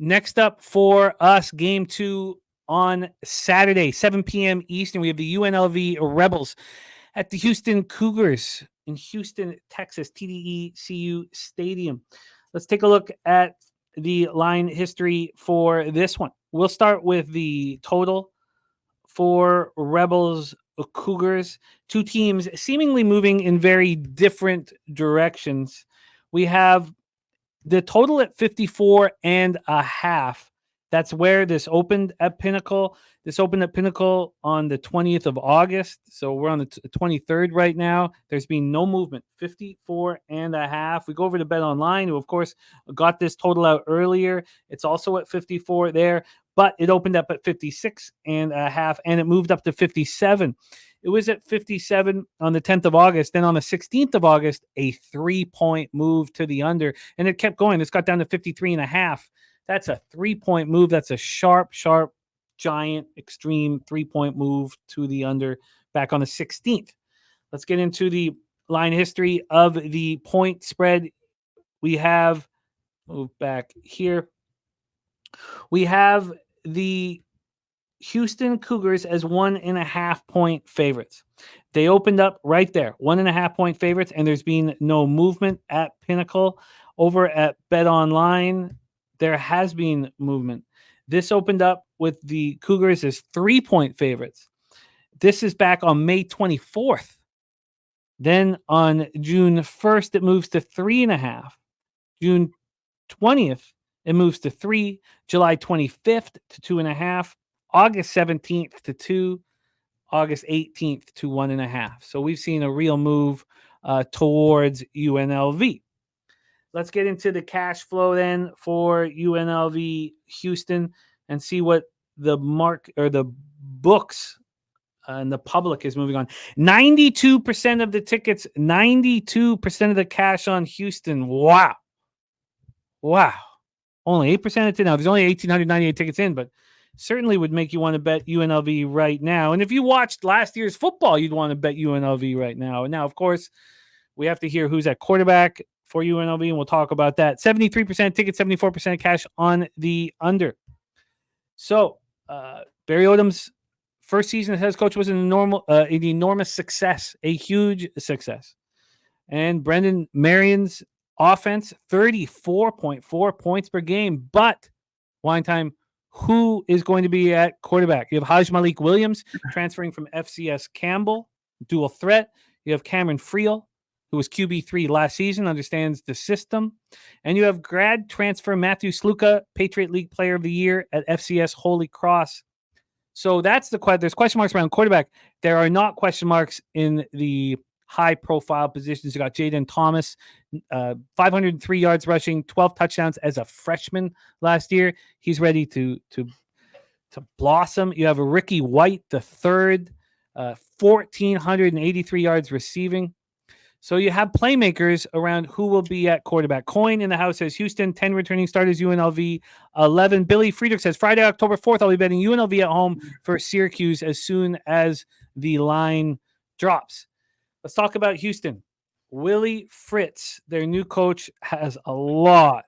Next up for us, game 2 on Saturday, 7 p.m. Eastern. We have the UNLV Rebels at the Houston Cougars in Houston, Texas, TDECU Stadium. Let's take a look at the line history for this one. We'll start with the total for Rebels Cougars. Two teams seemingly moving in very different directions. We have the total at 54.5. That's where this opened at Pinnacle. This opened at Pinnacle on the 20th of August. So we're on the 23rd right now. There's been no movement. 54.5. We go over to Bet Online, who, of course, got this total out earlier. It's also at 54 there, but it opened up at 56.5, and it moved up to 57. It was at 57 on the 10th of August. Then on the 16th of August, a 3-point move to the under, and it kept going. It's got down to 53.5. That's a 3-point move. That's a sharp, giant, extreme 3-point move to the under back on the 16th. Let's get into the line history of the point spread. We have, move back here. We have the Houston Cougars as 1.5-point favorites. They opened up right there, 1.5-point favorites, and there's been no movement at Pinnacle. Over at Bet Online, there has been movement. This opened up with the Cougars as 3-point favorites. This is back on May 24th. Then on June 1st, it moves to 3.5. June 20th, it moves to 3. July 25th to 2.5. August 17th to 2, August 18th to 1.5. So we've seen a real move towards UNLV. Let's get into the cash flow then for UNLV Houston and see what the books and the public is moving on. 92% of the tickets, 92% of the cash on Houston. Wow. Only 8% of it now. There's only 1,898 tickets in, but certainly would make you want to bet UNLV right now. And if you watched last year's football, you'd want to bet UNLV right now. And now, of course, we have to hear who's at quarterback for UNLV, and we'll talk about that. 73% tickets, 74% cash on the under. So, Barry Odom's first season as head coach was an enormous success, a huge success. And Brendan Marion's offense, 34.4 points per game. But, wine time, who is going to be at quarterback? You have Haj Malik Williams transferring from FCS Campbell, dual threat. You have Cameron Friel, who was QB3 last season, understands the system. And you have grad transfer Matthew Sluka, Patriot League Player of the Year at FCS Holy Cross. So that's there's question marks around quarterback. There are not question marks in the high-profile positions. You got Jaden Thomas, 503 yards rushing, 12 touchdowns as a freshman last year. He's ready to blossom. You have a Ricky White, the third, 1,483 yards receiving. So you have playmakers around who will be at quarterback. Coin in the house says Houston, 10 returning starters, UNLV 11. Billy Friedrich says Friday, October 4th, I'll be betting UNLV at home for Syracuse as soon as the line drops. Let's talk about Houston. Willie Fritz, their new coach, has a lot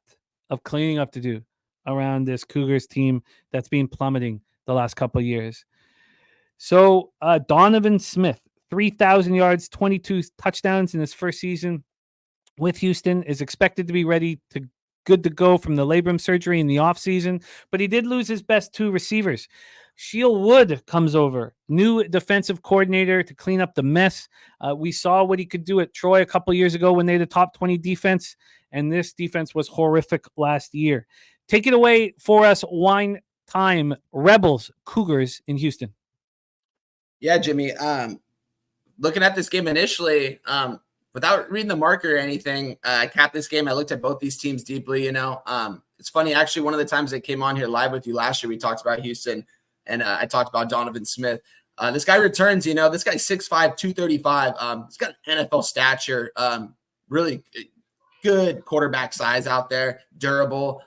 of cleaning up to do around this Cougars team that's been plummeting the last couple of years. So Donovan Smith, 3,000 yards, 22 touchdowns in his first season with Houston, is expected to be good to go from the labrum surgery in the offseason, but he did lose his best two receivers. Sheil Wood comes over, new defensive coordinator to clean up the mess. We saw what he could do at Troy a couple years ago when they had a top 20 defense, and this defense was horrific last year. Take it away for us, wine time. Rebels, Cougars in Houston. Yeah, Jimmy. Looking at this game initially, without reading the marker or anything, I capped this game. I looked at both these teams deeply. It's funny. Actually, one of the times I came on here live with you last year, we talked about Houston, and I talked about Donovan Smith. This guy returns. This guy's 6'5", 235. He's got an NFL stature. Really good quarterback size out there. Durable.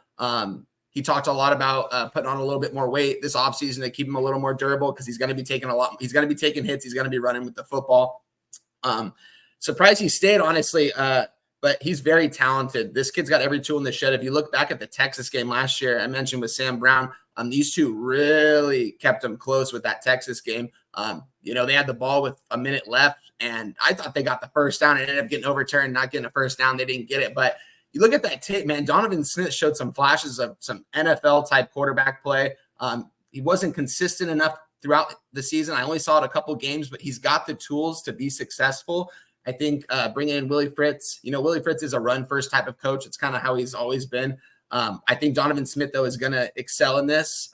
He talked a lot about putting on a little bit more weight this offseason to keep him a little more durable because he's going to be taking he's going to be taking hits. He's going to be running with the football. Surprised he stayed, honestly. but he's very talented. This kid's got every tool in the shed. If you look back at the Texas game last year, I mentioned with Sam Brown, these two really kept him close with that Texas game. They had the ball with a minute left, and I thought they got the first down. It ended up getting overturned, not getting a first down. They didn't get it. But you look at that tape, man, Donovan Smith showed some flashes of some NFL-type quarterback play. He wasn't consistent enough throughout the season. I only saw it a couple games, but he's got the tools to be successful. I think bringing in Willie Fritz, Willie Fritz is a run-first type of coach. It's kind of how he's always been. I think Donovan Smith, though, is going to excel in this.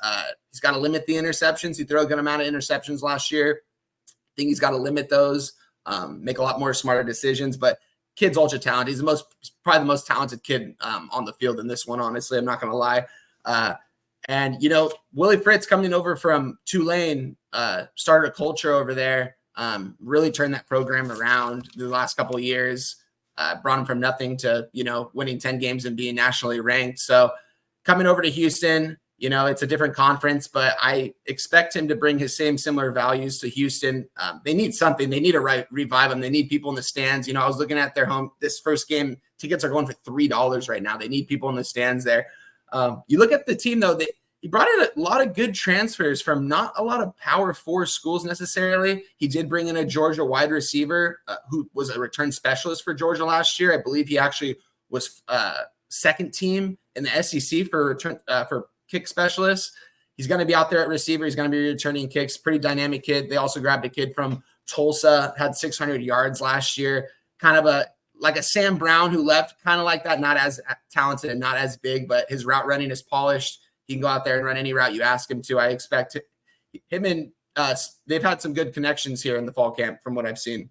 He's got to limit the interceptions. He threw a good amount of interceptions last year. I think he's got to limit those, make a lot more smarter decisions. But kid's ultra talented. He's probably the most talented kid on the field in this one, honestly. I'm not going to lie. And Willie Fritz coming over from Tulane started a culture over there, really turned that program around the last couple of years. Brought him from nothing to, winning 10 games and being nationally ranked. So coming over to Houston, it's a different conference, but I expect him to bring his similar values to Houston. They need something. They need to revive them. They need people in the stands. I was looking at this first game. Tickets are going for $3 right now. They need people in the stands there. You look at the team, though, he brought in a lot of good transfers from not a lot of Power 4 schools necessarily. He did bring in a Georgia wide receiver who was a return specialist for Georgia last year. I believe he actually was second team in the SEC for kick specialists. He's going to be out there at receiver. He's going to be returning kicks. Pretty dynamic kid. They also grabbed a kid from Tulsa, had 600 yards last year. Kind of like a Sam Brown who left, kind of like that, not as talented and not as big, but his route running is polished. He can go out there and run any route you ask him to. I expect him and they've had some good connections here in the fall camp from what I've seen.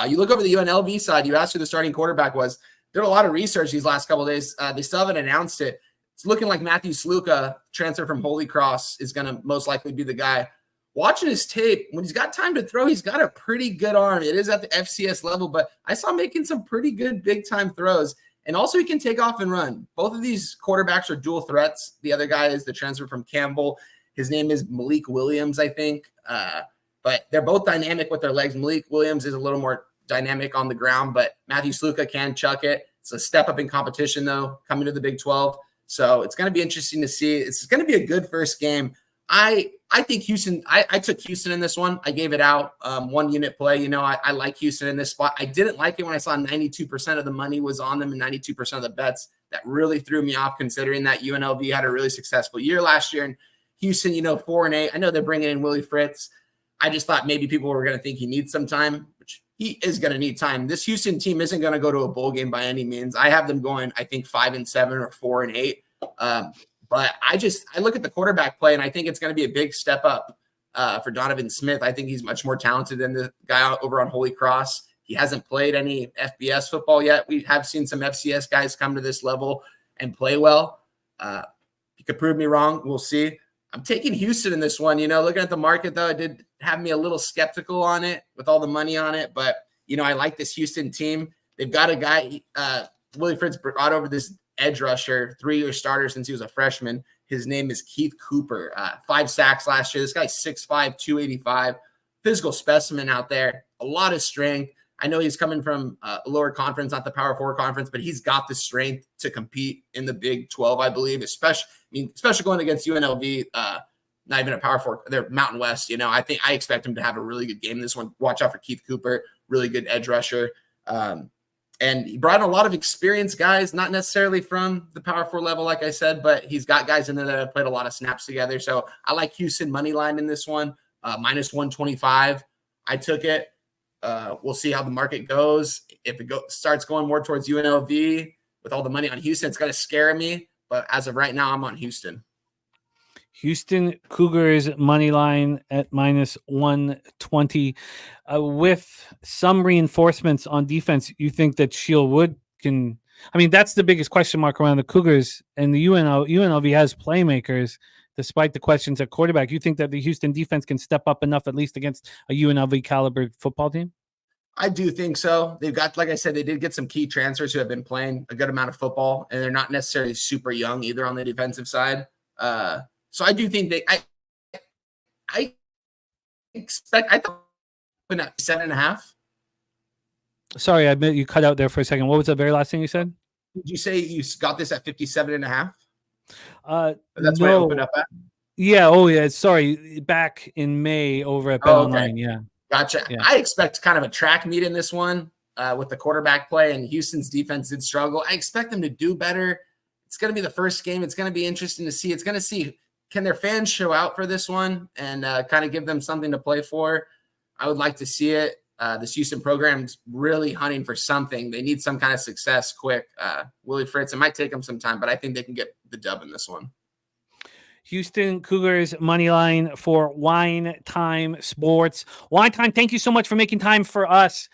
You look over the UNLV side, you asked who the starting quarterback was. There were a lot of research these last couple of days. They still haven't announced it. It's looking like Matthew Sluka, transfer from Holy Cross, is going to most likely be the guy. Watching his tape, when he's got time to throw, he's got a pretty good arm. It is at the FCS level, but I saw him making some pretty good big-time throws. And also he can take off and run. Both of these quarterbacks are dual threats. The other guy is the transfer from Campbell. His name is Malik Williams, I think. But they're both dynamic with their legs. Malik Williams is a little more dynamic on the ground, but Matthew Sluka can chuck it. It's a step up in competition, though, coming to the Big 12. So it's going to be interesting to see. It's going to be a good first game. I think Houston, I took Houston in this one. I gave it out 1 unit play. I like Houston in this spot. I didn't like it when I saw 92% of the money was on them and 92% of the bets. That really threw me off, considering that UNLV had a really successful year last year. And Houston, 4-8. I know they're bringing in Willie Fritz. I just thought maybe people were going to think he needs some time, which he is going to need time. This Houston team isn't going to go to a bowl game by any means. I have them going, I think, 5-7 or 4-8. But I look at the quarterback play, and I think it's going to be a big step up for Donovan Smith. I think he's much more talented than the guy over on Holy Cross. He hasn't played any FBS football yet. We have seen some FCS guys come to this level and play well. You could prove me wrong. We'll see. I'm taking Houston in this one. Looking at the market, though, it did have me a little skeptical on it with all the money on it. But, I like this Houston team. They've got a guy, Willie Fritz brought over this edge rusher, 3-year starter since he was a freshman. His name is Keith Cooper. 5 sacks last year. This guy's 6'5", 285. Physical specimen out there. A lot of strength. I know he's coming from a lower conference, not the Power 4 conference, but he's got the strength to compete in the Big 12, I believe, especially going against UNLV, not even a Power 4. They're Mountain West. I expect him to have a really good game in this one. Watch out for Keith Cooper, really good edge rusher. And he brought in a lot of experienced guys, not necessarily from the Power 4 level, like I said, but he's got guys in there that have played a lot of snaps together. So I like Houston money line in this one, minus 125. I took it. We'll see how the market goes. If it starts going more towards UNLV with all the money on Houston, it's going to scare me. But as of right now, I'm on Houston. Houston Cougars money line at minus 120. With some reinforcements on defense, you think that Shield Wood can? I mean, that's the biggest question mark around the Cougars, and the UNLV has playmakers. Despite the questions at quarterback, you think that the Houston defense can step up enough, at least against a UNLV caliber football team? I do think so. They've got, like I said, they did get some key transfers who have been playing a good amount of football, and they're not necessarily super young either on the defensive side. So I do think I thought at 7.5. Sorry, I admit you cut out there for a second. What was the very last thing you said? Did you say you got this at 57.5? That's where it opened No. up at? Yeah. Oh, yeah. Sorry. Back in May over at Bet Oh, Online. okay. Yeah. Gotcha. Yeah. I expect kind of a track meet in this one with the quarterback play, and Houston's defense did struggle. I expect them to do better. It's going to be the first game. It's going to be interesting to see. It's going to see, can their fans show out for this one and kind of give them something to play for? I would like to see it. This Houston program's really hunting for something. They need some kind of success quick. Willie Fritz, it might take them some time, but I think they can get the dub in this one. Houston Cougars money line for Wine Time Sports. Wine Time, thank you so much for making time for us.